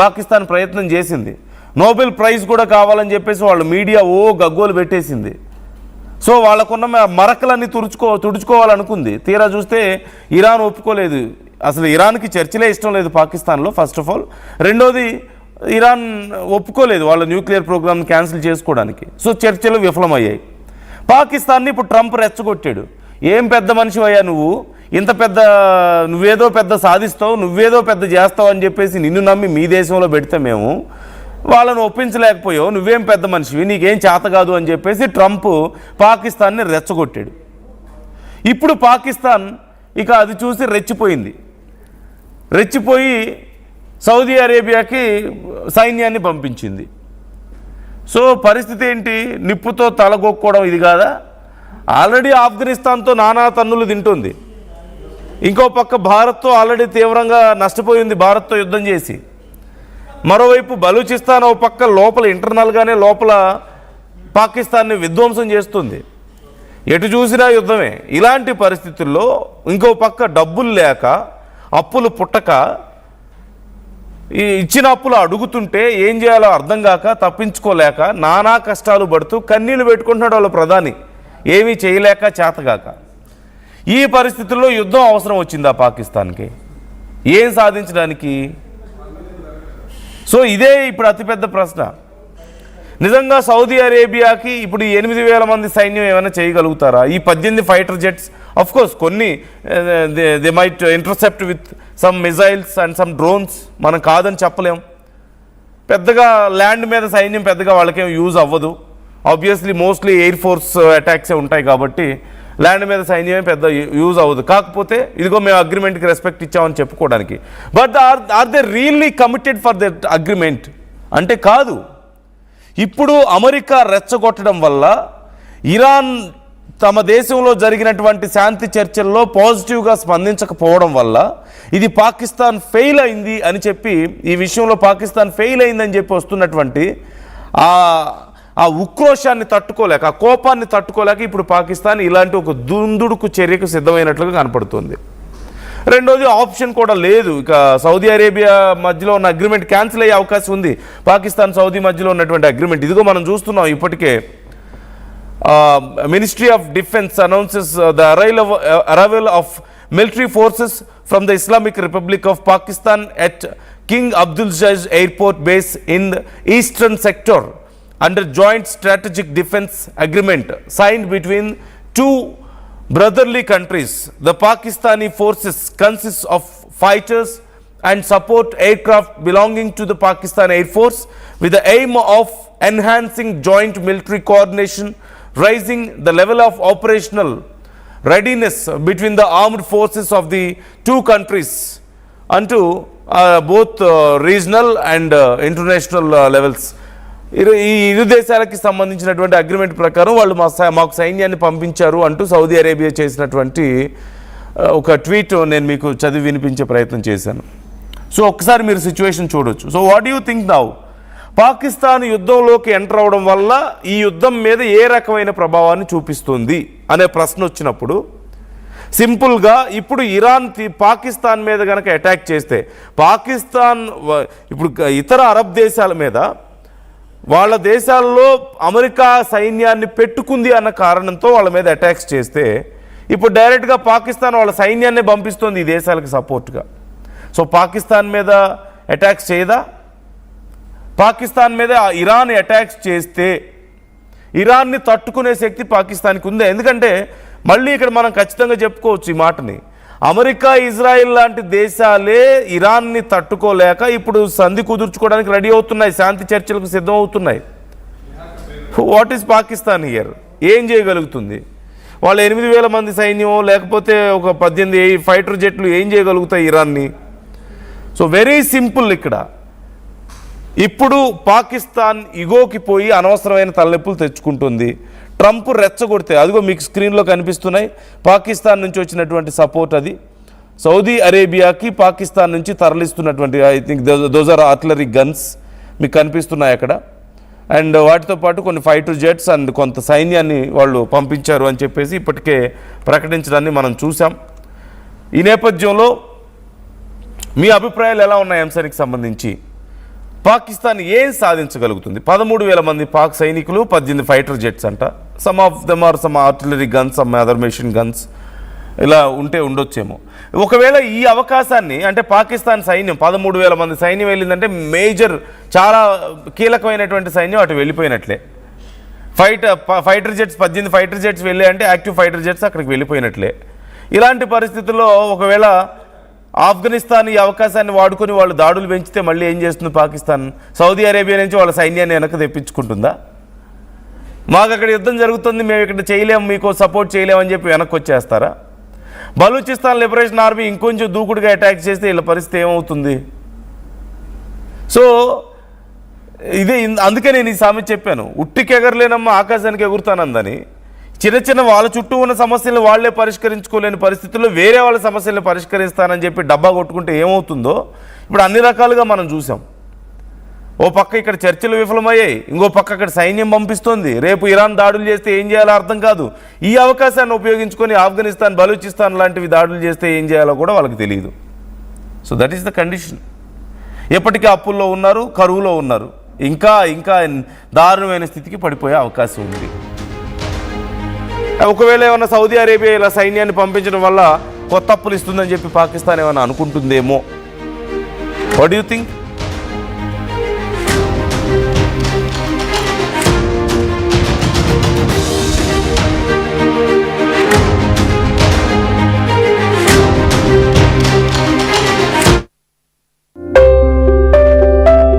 పాకిస్తాన్ ప్రయత్నం చేసింది. Nobel prize కూడా కావాలని చెప్పేసి వాళ్ళు మీడియా గగ్గోలు పెట్టేసింది. సో వాళ్ళకున్న మరకలన్నీ తుడుచుకోవాలనుకుంది. తీరా చూస్తే ఇరాన్ ఒప్పుకోలేదు. అసలు ఇరాన్కి చర్చలే ఇష్టం లేదు పాకిస్తాన్లో, ఫస్ట్ ఆఫ్ ఆల్. రెండోది, ఇరాన్ ఒప్పుకోలేదు వాళ్ళ న్యూక్లియర్ ప్రోగ్రామ్ని క్యాన్సిల్ చేసుకోవడానికి. సో చర్చలు విఫలమయ్యాయి. పాకిస్తాన్ని ఇప్పుడు ట్రంప్ రెచ్చగొట్టాడు. ఏం పెద్ద మనిషి అయ్యా నువ్వు, ఇంత పెద్ద నువ్వేదో పెద్ద సాధిస్తావు, నువ్వేదో పెద్ద చేస్తావు అని చెప్పేసి నిన్ను నమ్మి మీ దేశంలో పెడితే మేము వాళ్ళను ఒప్పించలేకపోయావు, నువ్వేం పెద్ద మనిషివి, నీకేం చేత కాదు అని చెప్పేసి ట్రంప్ పాకిస్తాన్ని రెచ్చగొట్టాడు. ఇప్పుడు పాకిస్తాన్ ఇక అది చూసి రెచ్చిపోయి సౌదీ అరేబియాకి సైన్యాన్ని పంపించింది. సో పరిస్థితి ఏంటి? నిప్పుతో తలగొక్కోవడం ఇది కాదా? ఆల్రెడీ ఆఫ్ఘనిస్తాన్తో నానా తన్నులు తింటుంది. ఇంకో పక్క భారత్తో ఆల్రెడీ తీవ్రంగా నష్టపోయింది, భారత్తో యుద్ధం చేసి. మరోవైపు బలూచిస్తాన్ ఓ పక్క లోపల ఇంటర్నల్గానే లోపల పాకిస్తాన్ని విధ్వంసం చేస్తుంది. ఎటు చూసినా యుద్ధమే. ఇలాంటి పరిస్థితుల్లో ఇంకో పక్క డబ్బులు లేక, అప్పులు పుట్టక, ఇచ్చిన అప్పులు అడుగుతుంటే ఏం చేయాలో అర్థం కాక, తప్పించుకోలేక నానా కష్టాలు పడుతూ కన్నీళ్లు పెట్టుకుంటున్నాడు వాళ్ళ ప్రధాని, ఏమీ చేయలేక చేతగాక. ఈ పరిస్థితుల్లో యుద్ధం అవసరం వచ్చిందా పాకిస్తాన్కి? ఏం సాధించడానికి? సో ఇదే ఇప్పుడు అతిపెద్ద ప్రశ్న. నిజంగా సౌదీ అరేబియాకి ఇప్పుడు 8,000 మంది సైన్యం ఏమైనా చేయగలుగుతారా? ఈ 18 ఫైటర్ జెట్స్, ఆఫ్ కోర్స్ కొన్ని they might intercept with some missiles and some drones, మనం కాదని చెప్పలేం. పెద్దగా ల్యాండ్ మీద సైన్యం పెద్దగా వాళ్ళకేం యూజ్ అవ్వదు. ఆబ్వియస్లీ మోస్ట్లీ ఎయిర్ ఫోర్స్ అటాక్సే ఉంటాయి కాబట్టి ల్యాండ్ మీద సైన్యమే పెద్ద యూజ్ అవ్వదు. కాకపోతే ఇదిగో మేము అగ్రిమెంట్కి రెస్పెక్ట్ ఇచ్చామని చెప్పుకోవడానికి. But are they really committed for that agreement అంటే కాదు. ఇప్పుడు అమెరికా రెచ్చగొట్టడం వల్ల, ఇరాన్ తమ దేశంలో జరిగినటువంటి శాంతి చర్చల్లో పాజిటివ్గా స్పందించకపోవడం వల్ల ఇది పాకిస్తాన్ ఫెయిల్ అయింది అని చెప్పి, ఈ విషయంలో పాకిస్తాన్ ఫెయిల్ అయిందని చెప్పి వస్తున్నటువంటి ఆ ఉక్రోషాన్ని తట్టుకోలేక, ఆ కోపాన్ని తట్టుకోలేక ఇప్పుడు పాకిస్తాన్ ఇలాంటి ఒక దుందుడుకు చర్యకు సిద్ధమైనట్లుగా కనపడుతుంది. రెండోది, ఆప్షన్ కూడా లేదు. ఇక సౌదీ అరేబియా మధ్యలో ఉన్న అగ్రిమెంట్ క్యాన్సిల్ అయ్యే అవకాశం ఉంది. పాకిస్తాన్ సౌదీ మధ్యలో ఉన్నటువంటి అగ్రిమెంట్ ఇదిగో మనం చూస్తున్నాం ఇప్పటికే. Ministry of Defence announces the arrival of military forces from the Islamic Republic of Pakistan at King Abdul Aziz airport base in eastern sector under joint strategic defense agreement signed between two brotherly countries. The Pakistani forces consist of fighters and support aircraft belonging to the Pakistan Air Force with the aim of enhancing joint military coordination, raising the level of operational readiness between the armed forces of the two countries onto both regional and international levels. ఈ ఇరు దేశాలకి సంబంధించినటువంటి agreement ప్రకారం వాళ్ళు మాకు సైన్యాన్ని పంపించారు అంటూ సౌదీ అరేబియా చేసినటువంటి ఒక ట్వీట్ నేను మీకు చదివి వినిపించే ప్రయత్నం చేశాను. సో ఒక్కసారి మీరు సిచ్యువేషన్ చూడొచ్చు. So what you think now? Pakistan యుద్ధంలోకి ఎంటర్ అవడం వల్ల ఈ యుద్ధం మీద ఏ రకమైన ప్రభావాన్ని చూపిస్తుంది అనే ప్రశ్న వచ్చినప్పుడు, సింపుల్గా ఇప్పుడు ఇరాన్ పాకిస్తాన్ మీద కనుక అటాక్ చేస్తే, పాకిస్తాన్ ఇప్పుడు ఇతర అరబ్ దేశాల మీద వాళ్ళ దేశాల్లో అమెరికా సైన్యాన్ని పెట్టుకుంది అన్న కారణంతో వాళ్ళ మీద అటాక్స్ చేస్తే, ఇప్పుడు డైరెక్ట్గా పాకిస్తాన్ వాళ్ళ సైన్యాన్ని పంపిస్తుంది ఈ దేశాలకు సపోర్ట్గా. సో పాకిస్తాన్ మీద అటాక్స్ చేయదా? పాకిస్తాన్ మీద ఇరాన్ అటాక్స్ చేస్తే ఇరాన్ని తట్టుకునే శక్తి పాకిస్తాన్కి ఉందా? ఎందుకంటే మళ్ళీ ఇక్కడ మనం ఖచ్చితంగా చెప్పుకోవచ్చు ఈ మాటని, అమెరికా ఇజ్రాయిల్ లాంటి దేశాలే ఇరాన్ని తట్టుకోలేక ఇప్పుడు సంధి కుదుర్చుకోవడానికి రెడీ అవుతున్నాయి, శాంతి చర్చలకు సిద్ధం అవుతున్నాయి. What is Pakistan here? ఏం చేయగలుగుతుంది? వాళ్ళు 8,000 మంది సైన్యం లేకపోతే ఒక 18 ఫైటర్ జెట్లు ఏం చేయగలుగుతాయి ఇరాన్ని? So very simple. ఇక్కడ ఇప్పుడు పాకిస్తాన్ ఇగోకి పోయి అనవసరమైన తలనొప్పులు తెచ్చుకుంటుంది. ట్రంప్ రెచ్చగొడితే అదిగో మీకు స్క్రీన్లో కనిపిస్తున్నాయి పాకిస్తాన్ నుంచి వచ్చినటువంటి సపోర్ట్. అది సౌదీ అరేబియాకి పాకిస్తాన్ నుంచి తరలిస్తున్నటువంటి, I think those are artillery guns మీకు కనిపిస్తున్నాయి అక్కడ. అండ్ వాటితో పాటు కొన్ని ఫైటర్ జెట్స్ అండ్ కొంత సైన్యాన్ని వాళ్ళు పంపించారు అని చెప్పేసి ఇప్పటికే ప్రకటించడాన్ని మనం చూసాం. ఈ నేపథ్యంలో మీ అభిప్రాయాలు ఎలా ఉన్నాయి అంశానికి సంబంధించి పాకిస్తాన్ ఏం సాధించగలుగుతుంది? 13,000 మంది పాక్ సైనికులు, 18 ఫైటర్ జెట్స్ అంట. Some of them are some artillery guns, some other machine guns, ఇలా ఉండొచ్చేమో. ఒకవేళ ఈ అవకాశాన్ని, అంటే పాకిస్తాన్ సైన్యం 13,000 మంది సైన్యం వెళ్ళిందంటే మేజర్, చాలా కీలకమైనటువంటి సైన్యం అటు వెళ్ళిపోయినట్లే. ఫైటర్ జెట్స్ 18 ఫైటర్ జెట్స్ వెళ్ళాయంటే యాక్టివ్ ఫైటర్ జెట్స్ అక్కడికి వెళ్ళిపోయినట్లే. ఇలాంటి పరిస్థితుల్లో ఒకవేళ ఆఫ్ఘనిస్తాన్ ఈ అవకాశాన్ని వాడుకొని వాళ్ళు దాడులు పెంచితే మళ్ళీ ఏం చేస్తుంది పాకిస్తాన్? సౌదీ అరేబియా నుంచి వాళ్ళ సైన్యాన్ని వెనక్కి తెప్పించుకుంటుందా? మాకు అక్కడ యుద్ధం జరుగుతుంది, మేము ఇక్కడ చేయలేము, మీకు సపోర్ట్ చేయలేమని చెప్పి వెనక్కి వచ్చేస్తారా? బలూచిస్తాన్ లిబరేషన్ ఆర్మీ ఇంకొంచెం దూకుడుగా అటాక్ చేస్తే వీళ్ళ పరిస్థితి ఏమవుతుంది? సో ఇదే, అందుకే నేను ఈ సామెత చెప్పాను, ఉట్టికి ఎగరలేనమ్మా ఆకాశానికి ఎగురుతానందని. చిన్న వాళ్ళ చుట్టూ ఉన్న సమస్యలు వాళ్లే పరిష్కరించుకోలేని పరిస్థితుల్లో వేరే వాళ్ళ సమస్యలను పరిష్కరిస్తానని చెప్పి డబ్బా కొట్టుకుంటే ఏమవుతుందో ఇప్పుడు అన్ని రకాలుగా మనం చూసాం. ఓ పక్క ఇక్కడ చర్చలు విఫలమయ్యాయి, ఇంకో పక్క అక్కడ సైన్యం పంపిస్తోంది. రేపు ఇరాన్ దాడులు చేస్తే ఏం చేయాలో అర్థం కాదు. ఈ అవకాశాన్ని ఉపయోగించుకొని ఆఫ్ఘనిస్తాన్, బలూచిస్తాన్ లాంటివి దాడులు చేస్తే ఏం చేయాలో కూడా వాళ్ళకి తెలియదు. So that is the condition. ఎప్పటికీ అప్పుల్లో ఉన్నారు, కరువులో ఉన్నారు, ఇంకా దారుణమైన స్థితికి పడిపోయే అవకాశం ఉంది. ఒకవేళ ఏమన్నా సౌదీ అరేబియా ఇలా సైన్యాన్ని పంపించడం వల్ల కొత్త అప్పులు ఇస్తుందని చెప్పి పాకిస్తాన్ ఏమైనా అనుకుంటుందేమో. What do you think?